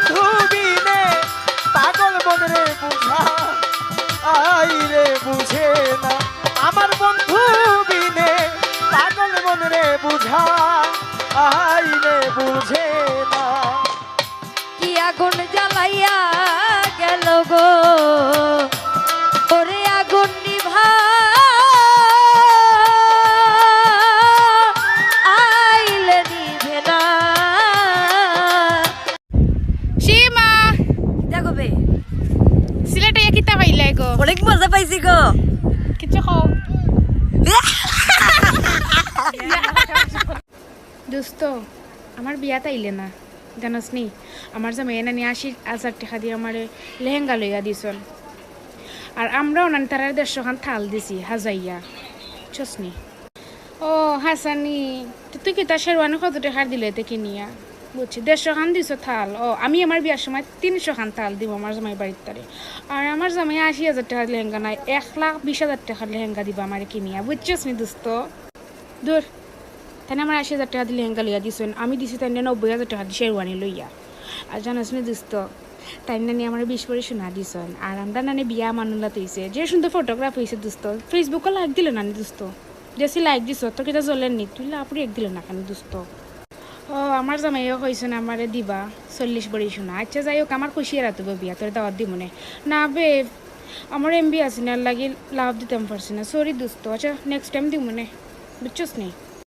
বন্ধু বিনে পাগল মন রে বুঝা আই রে বুঝে না আমার বন্ধু বিনে পাগল মন রে বুঝা আই রে বুঝে না কি আগুন জ্বালাইয়া গেল গো ওরে আগুন নিভা আইলে নিভে না সীমা দেখো বে সিলেটে কিতা পাইলাই গো অনেক মজা পাইছি গো কিছু খাও দোস্ত আমার বিয়াতে আইলে না জানাস নি আমার জামাই নানি 80,000 টাকা দিয়ে আমার লেহেঙ্গা লইয়া দিছন আর আমরাও নানি তার 150 খান থাল দিছি হাজাইয়া চসনি ও হাসানি তুই কি তার শেরওয়ানি কত টাকা দিলে এতে কিনিয়া বুঝছি 150 খান দিছ থাল ও আমি আমার বিয়ার সময় 300 খান থাল দিব আমার জামাই বাড়ির তারে আর আমার জামাই 80,000 টাকার লেহেঙ্গা নাই 1,20,000 টাকার লেহেঙ্গা দিব আমার কিনিয়া বুঝছিস নি দোস্ত দূর তাই আমার 80,000 টাকা দিয়ে লেহেঙ্গা লইয়া দিছেন আমি দিছি তাই 90,000 টাকা দিয়ে শেরওয়ানি লইয়া আর জানাস নি দোস্ত তাই নানি আমার 20 করে শোনা দিছেন আর আমরা নানি বিয়া মানুলা তৈছে যে সুন্দর ফটোগ্রাফ হয়েছে দোস্ত ফেসবুকে লাইক দিল নানি দোস্ত যেসি লাইক দিছ তো কিটা জ্বলেন নি তুই আপনি এক দিল না কেন দোস্ত ও আমার জামাইও কইছেন আমারে দিবা 40 বড়ি শোনা আচ্ছা যাই হোক আমার খুশি রাতব বিয়া তোর দাওয়াত দিব না বে আমার এমবি আছে না লাগি লাভ দিতাম পারছি না সরি দোস্ত আচ্ছা নেক্সট টাইম দিব বুঝছস নি